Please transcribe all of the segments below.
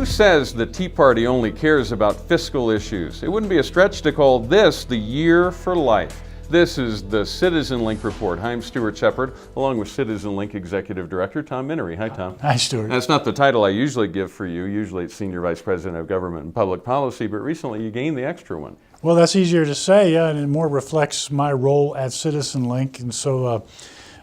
says the Tea Party only cares about fiscal issues? It wouldn't be a stretch to call this the year for life. This is the CitizenLink Report. I'm Stuart Shepard, along with CitizenLink Executive Director Tom Minnery. Hi, Tom. Hi, Stuart. That's not the title I usually give for you. Usually it's Senior Vice President of Government and Public Policy, but recently you gained the extra one. Well, that's easier to say, and it more reflects my role at CitizenLink, and so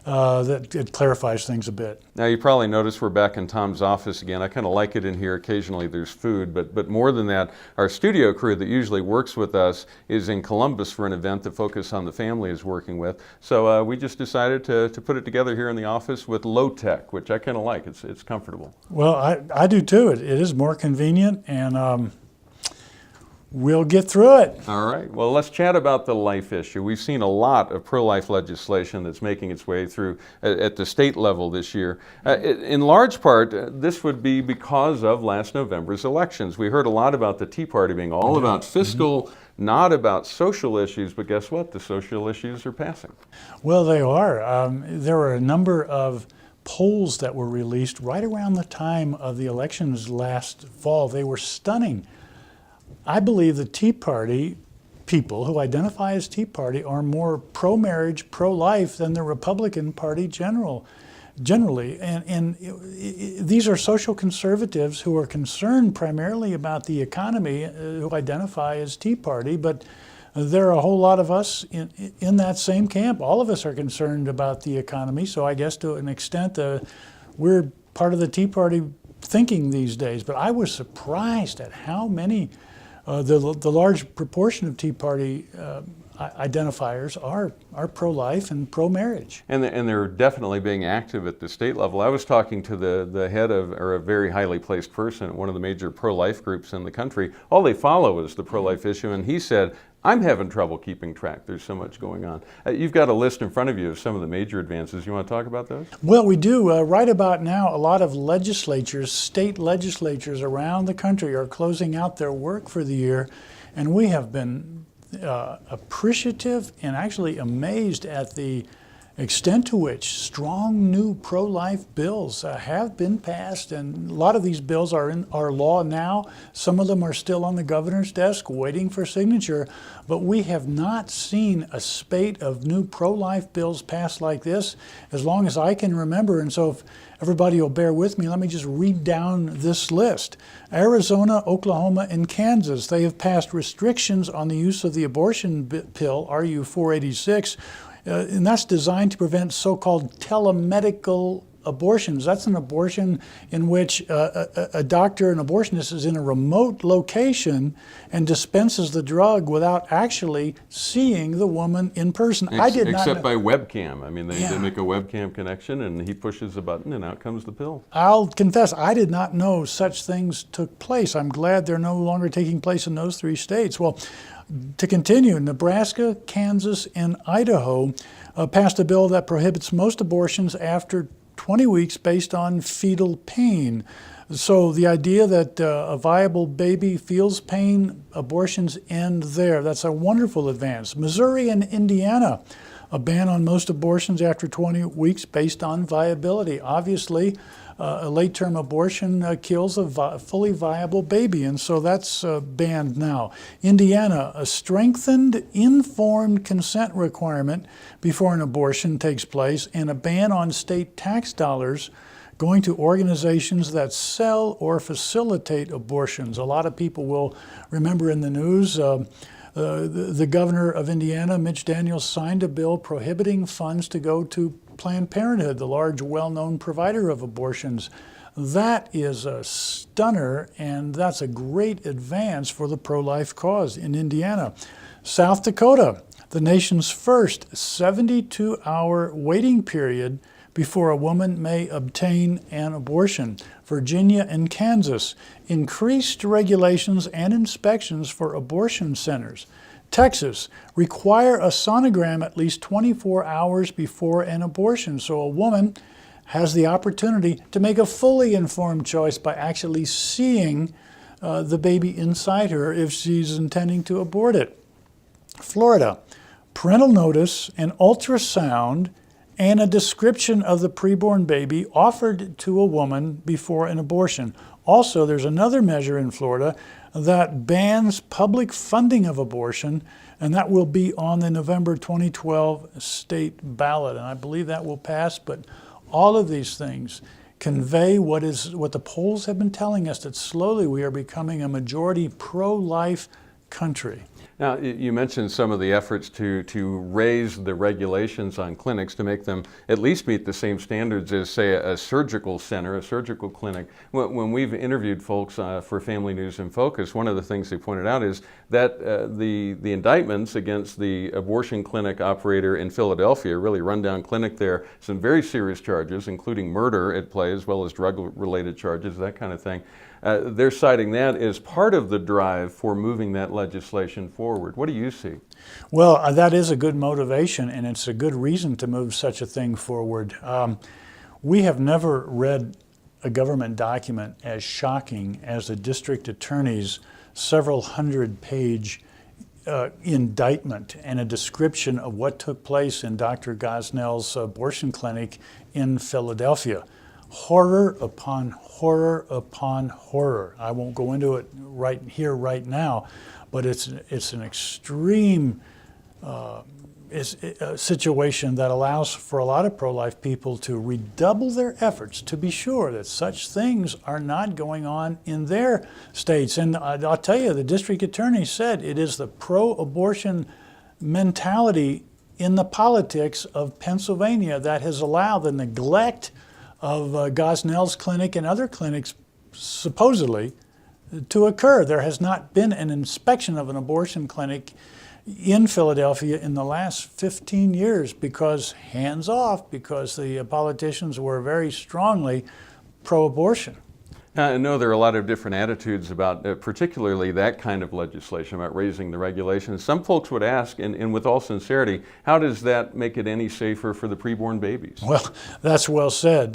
that it clarifies things a bit. Now, you probably noticed we're back in Tom's office again. I kind of like it in here. Occasionally there's food, but more than that, our studio crew that usually works with us is in Columbus for an event that Focus on the Family is working with. So we just decided to put it together here in the office with low tech, which I kind of like. It's comfortable. Well, I do too. It is more convenient, and we'll get through it. All right. Well, let's chat about the life issue. We've seen a lot of pro-life legislation that's making its way through at the state level this year. In large part, this would be because of last November's elections. We heard a lot about the Tea Party being all about fiscal, not about social issues, but guess what? The social issues are passing. Well, they are. There were a number of polls that were released right around the time of the elections last fall. They were stunning. I believe the Tea Party people who identify as Tea Party are more pro-marriage, pro-life than the Republican Party generally. And these are social conservatives who are concerned primarily about the economy, who identify as Tea Party, but there are a whole lot of us in that same camp. All of us are concerned about the economy, so I guess to an extent we're part of the Tea Party thinking these days. But I was surprised at how many the large proportion of Tea Party identifiers are pro-life and pro-marriage. And they're definitely being active at the state level. I was talking to the head of, or a very highly placed person at one of the major pro-life groups in the country. All they follow is the pro-life issue, and he said, I'm having trouble keeping track. There's so much going on. You've got a list in front of you of some of the major advances. You want to talk about those? Well, we do. Right about now, a lot of legislatures, state legislatures around the country are closing out their work for the year, and we have been appreciative and actually amazed at the extent to which strong new pro-life bills have been passed, and a lot of these bills are in our law now. Some of them are still on the governor's desk waiting for signature, but we have not seen a spate of new pro-life bills passed like this as long as I can remember. And so if everybody will bear with me, let me just read down this list. Arizona, Oklahoma, and Kansas, they have passed restrictions on the use of the abortion pill, RU 486, and that's designed to prevent so-called telemedical abortions. That's an abortion in which a doctor, an abortionist, is in a remote location and dispenses the drug without actually seeing the woman in person. Except by webcam. I mean, they make a webcam connection and he pushes a button and out comes the pill. I'll confess, I did not know such things took place. I'm glad they're no longer taking place in those three states. Well, to continue, Nebraska, Kansas, and Idaho passed a bill that prohibits most abortions after 20 weeks based on fetal pain. So the idea that a viable baby feels pain, abortions end there. That's a wonderful advance. Missouri and Indiana, a ban on most abortions after 20 weeks based on viability. Obviously, a late-term abortion kills a fully viable baby, and so that's banned now. Indiana, a strengthened informed consent requirement before an abortion takes place, and a ban on state tax dollars going to organizations that sell or facilitate abortions. A lot of people will remember in the news the governor of Indiana, Mitch Daniels, signed a bill prohibiting funds to go to Planned Parenthood, the large, well-known provider of abortions. That is a stunner, and that's a great advance for the pro-life cause in Indiana. South Dakota, the nation's first 72-hour waiting period before a woman may obtain an abortion. Virginia and Kansas, increased regulations and inspections for abortion centers. Texas, require a sonogram at least 24 hours before an abortion, so a woman has the opportunity to make a fully informed choice by actually seeing the baby inside her if she's intending to abort it. Florida, parental notice and ultrasound and a description of the preborn baby offered to a woman before an abortion. Also, there's another measure in Florida that bans public funding of abortion, and that will be on the November 2012 state ballot. And I believe that will pass, but all of these things convey what the polls have been telling us, that slowly we are becoming a majority pro-life country. Now, you mentioned some of the efforts to raise the regulations on clinics to make them at least meet the same standards as, say, a surgical center, a surgical clinic. When we've interviewed folks for Family News in Focus, one of the things they pointed out is that the indictments against the abortion clinic operator in Philadelphia, really rundown clinic there, some very serious charges, including murder at play, as well as drug-related charges, that kind of thing. They're citing that as part of the drive for moving that legislation forward. What do you see? Well, that is a good motivation, and it's a good reason to move such a thing forward. We have never read a government document as shocking as the district attorney's several hundred-page indictment and a description of what took place in Dr. Gosnell's abortion clinic in Philadelphia. Horror upon horror upon horror. I won't go into it right here, right now, but it's an extreme situation that allows for a lot of pro-life people to redouble their efforts to be sure that such things are not going on in their states. And I'll tell you, the district attorney said it is the pro-abortion mentality in the politics of Pennsylvania that has allowed the neglect of Gosnell's clinic and other clinics, supposedly, to occur. There has not been an inspection of an abortion clinic in Philadelphia in the last 15 years because, hands off, because the politicians were very strongly pro-abortion. I know there are a lot of different attitudes about particularly that kind of legislation, about raising the regulations. Some folks would ask, and with all sincerity, how does that make it any safer for the preborn babies? Well, that's well said.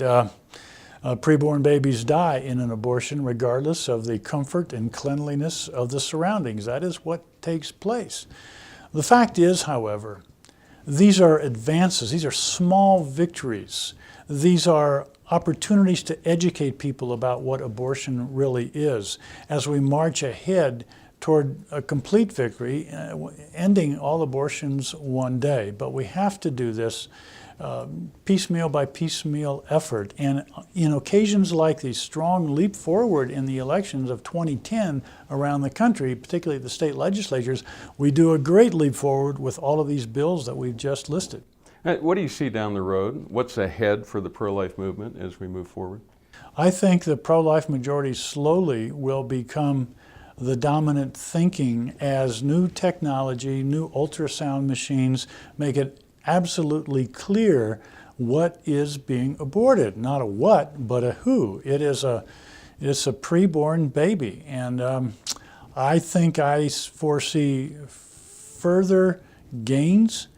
Preborn babies die in an abortion regardless of the comfort and cleanliness of the surroundings. That is what takes place. The fact is, however, these are advances. These are small victories. These are opportunities to educate people about what abortion really is as we march ahead toward a complete victory, ending all abortions one day. But we have to do this piecemeal by piecemeal effort. And in occasions like these strong leap forward in the elections of 2010 around the country, particularly the state legislatures, we do a great leap forward with all of these bills that we've just listed. What do you see down the road? What's ahead for the pro-life movement as we move forward? I think the pro-life majority slowly will become the dominant thinking as new technology, new ultrasound machines make it absolutely clear what is being aborted. Not a what, but a who. It's a preborn baby. And I think I foresee further gains,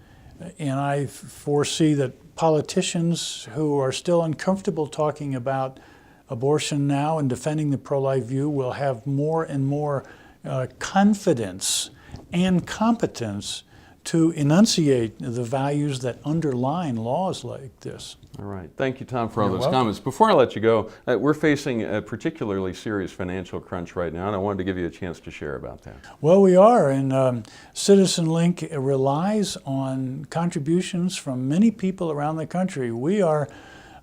and I foresee that politicians who are still uncomfortable talking about abortion now and defending the pro-life view will have more and more confidence and competence to enunciate the values that underline laws like this. All right. Thank you, Tom, for all You're those welcome. comments. Before I let you go, we're facing a particularly serious financial crunch right now, and I wanted to give you a chance to share about that. Well, we are, and CitizenLink relies on contributions from many people around the country. We are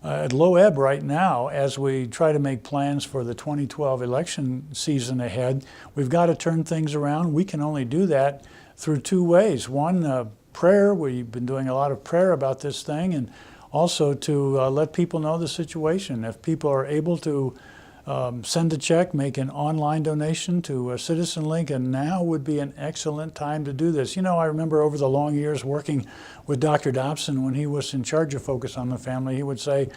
at low ebb right now as we try to make plans for the 2012 election season ahead. We've got to turn things around. We can only do that through two ways. One, prayer. We've been doing a lot of prayer about this thing, and also to let people know the situation. If people are able to send a check, make an online donation to CitizenLink, and now would be an excellent time to do this. You know, I remember over the long years working with Dr. Dobson when he was in charge of Focus on the Family, he would say,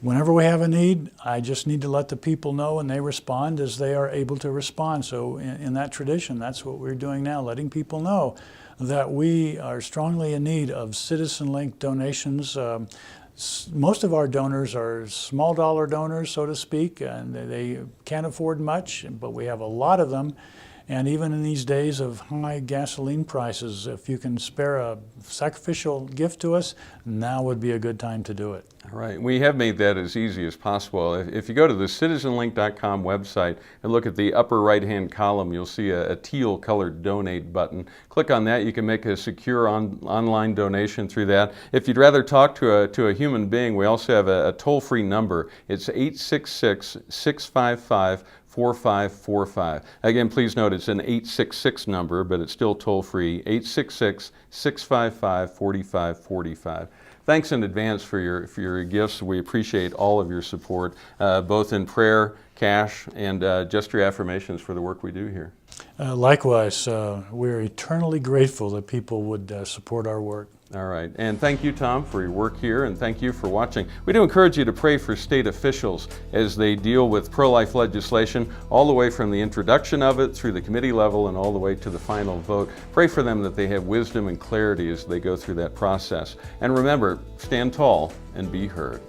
whenever we have a need, I just need to let the people know, and they respond as they are able to respond. So in that tradition, that's what we're doing now, letting people know that we are strongly in need of CitizenLink donations. Most of our donors are small dollar donors, so to speak, and they can't afford much, but we have a lot of them. And even in these days of high gasoline prices, if you can spare a sacrificial gift to us, now would be a good time to do it. All right, we have made that as easy as possible. If you go to the CitizenLink.com website and look at the upper right-hand column, you'll see a teal-colored donate button. Click on that. You can make a secure online donation through that. If you'd rather talk to a human being, we also have a toll-free number. It's 866-655-4545. Again, please note it's an 866 number, but it's still toll-free, 866-655-4545. Thanks in advance for your gifts. We appreciate all of your support, both in prayer, cash, and just your affirmations for the work we do here. Likewise, we're eternally grateful that people would support our work. All right, and thank you, Tom, for your work here, and thank you for watching. We do encourage you to pray for state officials as they deal with pro-life legislation, all the way from the introduction of it through the committee level and all the way to the final vote. Pray for them that they have wisdom and clarity as they go through that process. And remember, stand tall and be heard.